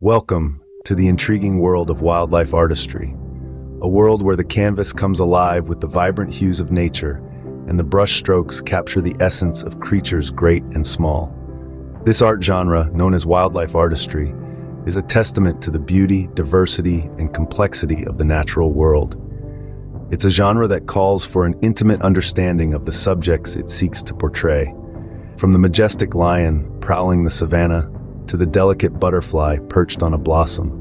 Welcome to the intriguing world of wildlife artistry, a world where the canvas comes alive with the vibrant hues of nature and the brush strokes capture the essence of creatures great and small. This art genre, known as wildlife artistry, is a testament to the beauty, diversity, and complexity of the natural world. It's a genre that calls for an intimate understanding of the subjects it seeks to portray, from the majestic lion prowling the savanna to the delicate butterfly perched on a blossom.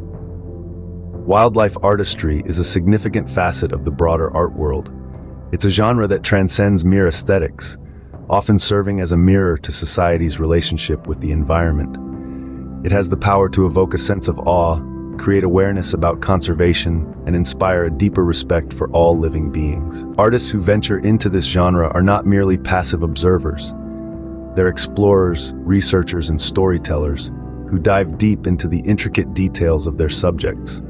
Wildlife artistry is a significant facet of the broader art world. It's a genre that transcends mere aesthetics, often serving as a mirror to society's relationship with the environment. It has the power to evoke a sense of awe, create awareness about conservation, and inspire a deeper respect for all living beings. Artists who venture into this genre are not merely passive observers. They're explorers, researchers, and storytellers who dive deep into the intricate details of their subjects.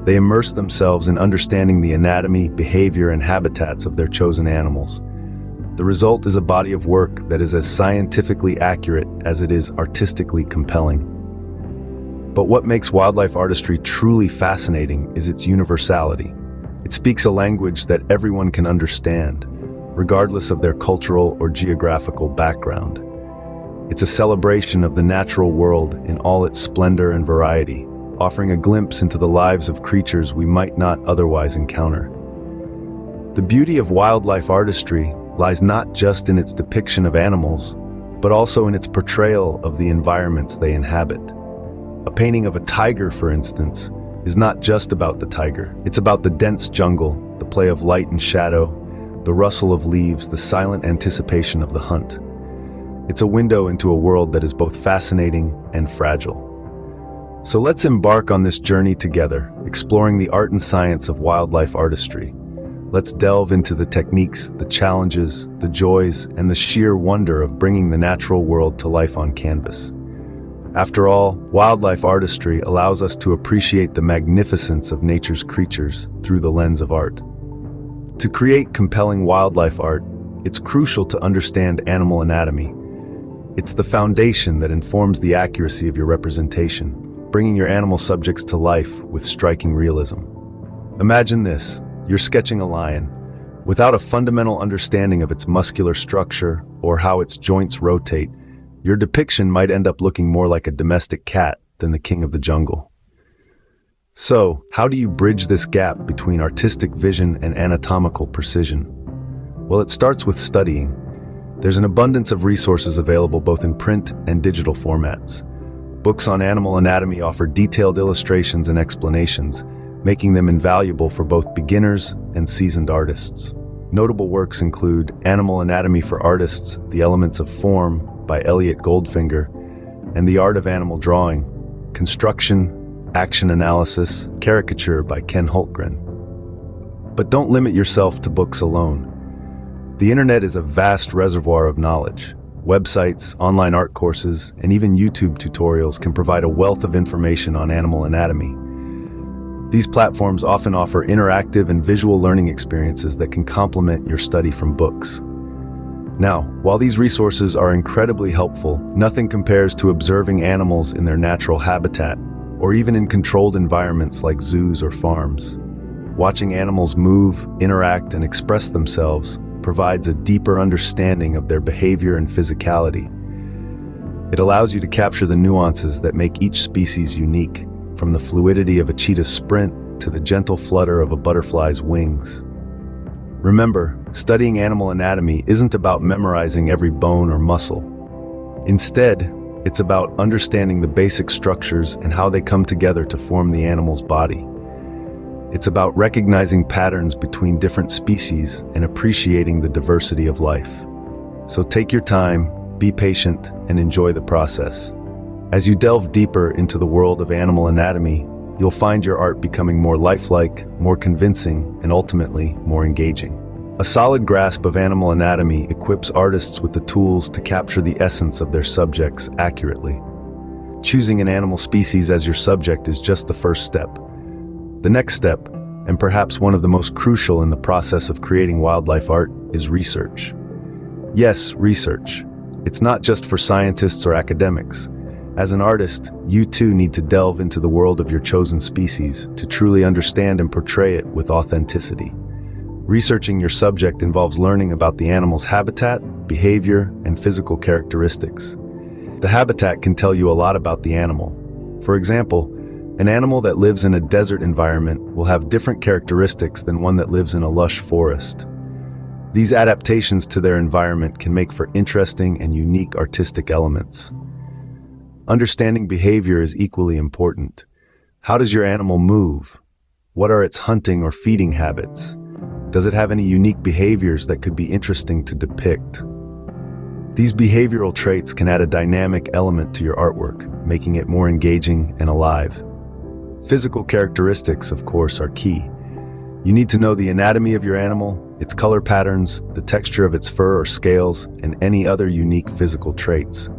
They immerse themselves in understanding the anatomy, behavior, and habitats of their chosen animals. The result is a body of work that is as scientifically accurate as it is artistically compelling. But what makes wildlife artistry truly fascinating is its universality. It speaks a language that everyone can understand, regardless of their cultural or geographical background. It's a celebration of the natural world in all its splendor and variety, offering a glimpse into the lives of creatures we might not otherwise encounter. The beauty of wildlife artistry lies not just in its depiction of animals, but also in its portrayal of the environments they inhabit. A painting of a tiger, for instance, is not just about the tiger. It's about the dense jungle, the play of light and shadow, the rustle of leaves, the silent anticipation of the hunt. It's a window into a world that is both fascinating and fragile. So let's embark on this journey together, exploring the art and science of wildlife artistry. Let's delve into the techniques, the challenges, the joys, and the sheer wonder of bringing the natural world to life on canvas. After all, wildlife artistry allows us to appreciate the magnificence of nature's creatures through the lens of art. To create compelling wildlife art, it's crucial to understand animal anatomy. It's the foundation that informs the accuracy of your representation, bringing your animal subjects to life with striking realism. Imagine this: you're sketching a lion. Without a fundamental understanding of its muscular structure or how its joints rotate, your depiction might end up looking more like a domestic cat than the king of the jungle. So, how do you bridge this gap between artistic vision and anatomical precision? Well, it starts with studying. There's an abundance of resources available both in print and digital formats. Books on animal anatomy offer detailed illustrations and explanations, making them invaluable for both beginners and seasoned artists. Notable works include Animal Anatomy for Artists: The Elements of Form by Elliot Goldfinger, and The Art of Animal Drawing: Construction, Action Analysis, Caricature by Ken Hultgren. But don't limit yourself to books alone. The internet is a vast reservoir of knowledge. Websites, online art courses, and even YouTube tutorials can provide a wealth of information on animal anatomy. These platforms often offer interactive and visual learning experiences that can complement your study from books. Now, while these resources are incredibly helpful, nothing compares to observing animals in their natural habitat, or even in controlled environments like zoos or farms. Watching animals move, interact, and express themselves provides a deeper understanding of their behavior and physicality. It allows you to capture the nuances that make each species unique, from the fluidity of a cheetah's sprint to the gentle flutter of a butterfly's wings. Remember, studying animal anatomy isn't about memorizing every bone or muscle. Instead, it's about understanding the basic structures and how they come together to form the animal's body. It's about recognizing patterns between different species and appreciating the diversity of life. So take your time, be patient, and enjoy the process. As you delve deeper into the world of animal anatomy, you'll find your art becoming more lifelike, more convincing, and ultimately more engaging. A solid grasp of animal anatomy equips artists with the tools to capture the essence of their subjects accurately. Choosing an animal species as your subject is just the first step. The next step, and perhaps one of the most crucial in the process of creating wildlife art, is research. Yes, research. It's not just for scientists or academics. As an artist, you too need to delve into the world of your chosen species to truly understand and portray it with authenticity. Researching your subject involves learning about the animal's habitat, behavior, and physical characteristics. The habitat can tell you a lot about the animal. For example, an animal that lives in a desert environment will have different characteristics than one that lives in a lush forest. These adaptations to their environment can make for interesting and unique artistic elements. Understanding behavior is equally important. How does your animal move? What are its hunting or feeding habits? Does it have any unique behaviors that could be interesting to depict? These behavioral traits can add a dynamic element to your artwork, making it more engaging and alive. Physical characteristics, of course, are key. You need to know the anatomy of your animal, its color patterns, the texture of its fur or scales, and any other unique physical traits.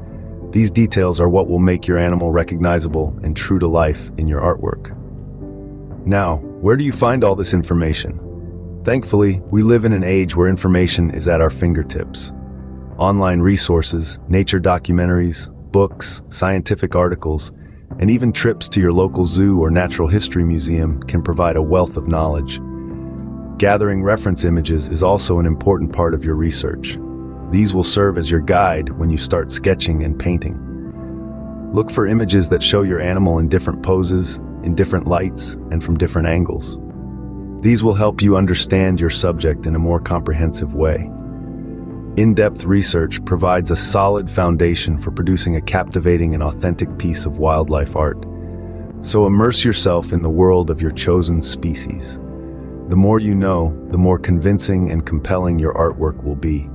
These details are what will make your animal recognizable and true to life in your artwork. Now, where do you find all this information? Thankfully, we live in an age where information is at our fingertips. Online resources, nature documentaries, books, scientific articles, and even trips to your local zoo or natural history museum can provide a wealth of knowledge. Gathering reference images is also an important part of your research. These will serve as your guide when you start sketching and painting. Look for images that show your animal in different poses, in different lights, and from different angles. These will help you understand your subject in a more comprehensive way. In-depth research provides a solid foundation for producing a captivating and authentic piece of wildlife art. So immerse yourself in the world of your chosen species. The more you know, the more convincing and compelling your artwork will be.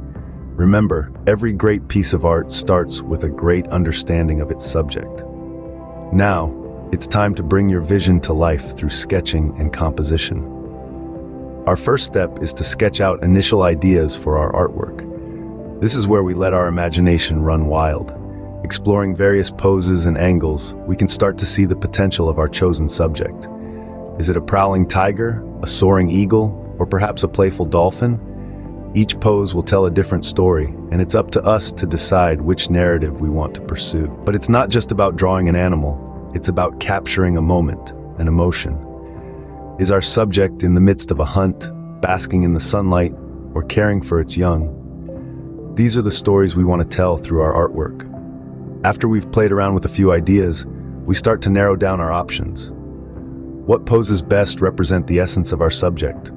Remember, every great piece of art starts with a great understanding of its subject. Now, it's time to bring your vision to life through sketching and composition. Our first step is to sketch out initial ideas for our artwork. This is where we let our imagination run wild. Exploring various poses and angles, we can start to see the potential of our chosen subject. Is it a prowling tiger, a soaring eagle, or perhaps a playful dolphin? Each pose will tell a different story, and it's up to us to decide which narrative we want to pursue. But it's not just about drawing an animal, it's about capturing a moment, an emotion. Is our subject in the midst of a hunt, basking in the sunlight, or caring for its young? These are the stories we want to tell through our artwork. After we've played around with a few ideas, we start to narrow down our options. What poses best represent the essence of our subject?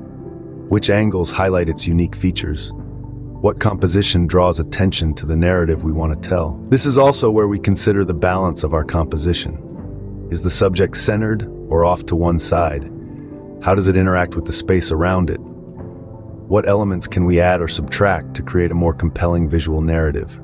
Which angles highlight its unique features? What composition draws attention to the narrative we want to tell? This is also where we consider the balance of our composition. Is the subject centered or off to one side? How does it interact with the space around it? What elements can we add or subtract to create a more compelling visual narrative?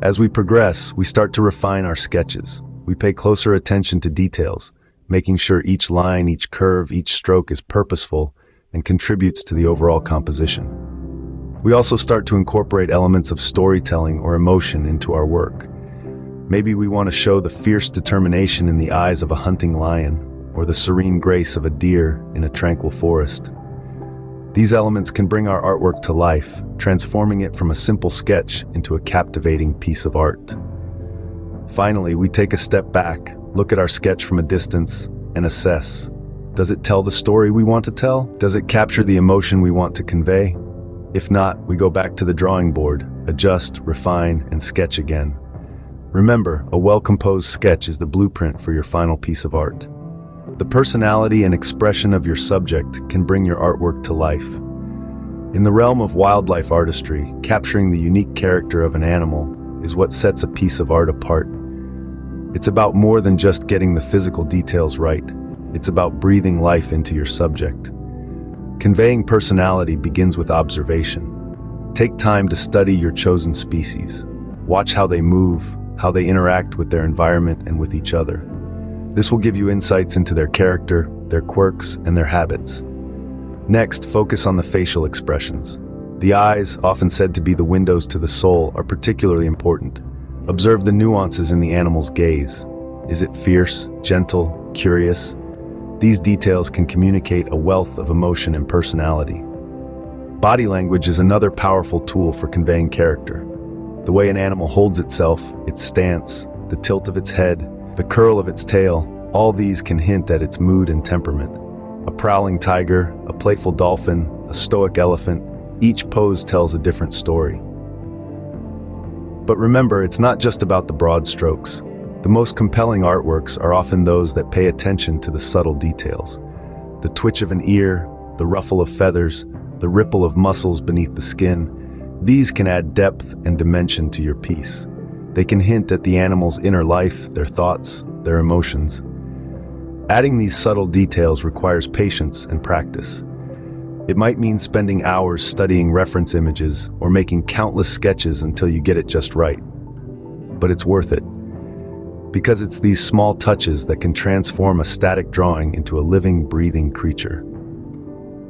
As we progress, we start to refine our sketches. We pay closer attention to details, making sure each line, each curve, each stroke is purposeful and contributes to the overall composition. We also start to incorporate elements of storytelling or emotion into our work. Maybe we want to show the fierce determination in the eyes of a hunting lion, or the serene grace of a deer in a tranquil forest. These elements can bring our artwork to life, transforming it from a simple sketch into a captivating piece of art. Finally, we take a step back, look at our sketch from a distance, and assess. Does it tell the story we want to tell? Does it capture the emotion we want to convey? If not, we go back to the drawing board, adjust, refine, and sketch again. Remember, a well-composed sketch is the blueprint for your final piece of art. The personality and expression of your subject can bring your artwork to life. In the realm of wildlife artistry, capturing the unique character of an animal is what sets a piece of art apart. It's about more than just getting the physical details right. It's about breathing life into your subject. Conveying personality begins with observation. Take time to study your chosen species. Watch how they move, how they interact with their environment and with each other. This will give you insights into their character, their quirks, and their habits. Next, focus on the facial expressions. The eyes, often said to be the windows to the soul, are particularly important. Observe the nuances in the animal's gaze. Is it fierce, gentle, curious? These details can communicate a wealth of emotion and personality. Body language is another powerful tool for conveying character. The way an animal holds itself, its stance, the tilt of its head, the curl of its tail, all these can hint at its mood and temperament. A prowling tiger, a playful dolphin, a stoic elephant, each pose tells a different story. But remember, it's not just about the broad strokes. The most compelling artworks are often those that pay attention to the subtle details. The twitch of an ear, the ruffle of feathers, the ripple of muscles beneath the skin, these can add depth and dimension to your piece. They can hint at the animal's inner life, their thoughts, their emotions. Adding these subtle details requires patience and practice. It might mean spending hours studying reference images or making countless sketches until you get it just right. But it's worth it, because it's these small touches that can transform a static drawing into a living, breathing creature.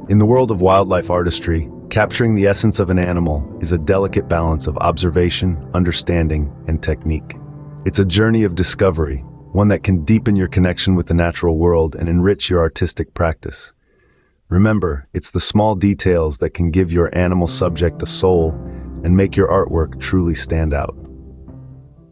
In the world of wildlife artistry, capturing the essence of an animal is a delicate balance of observation, understanding, and technique. It's a journey of discovery, one that can deepen your connection with the natural world and enrich your artistic practice. Remember, it's the small details that can give your animal subject a soul and make your artwork truly stand out.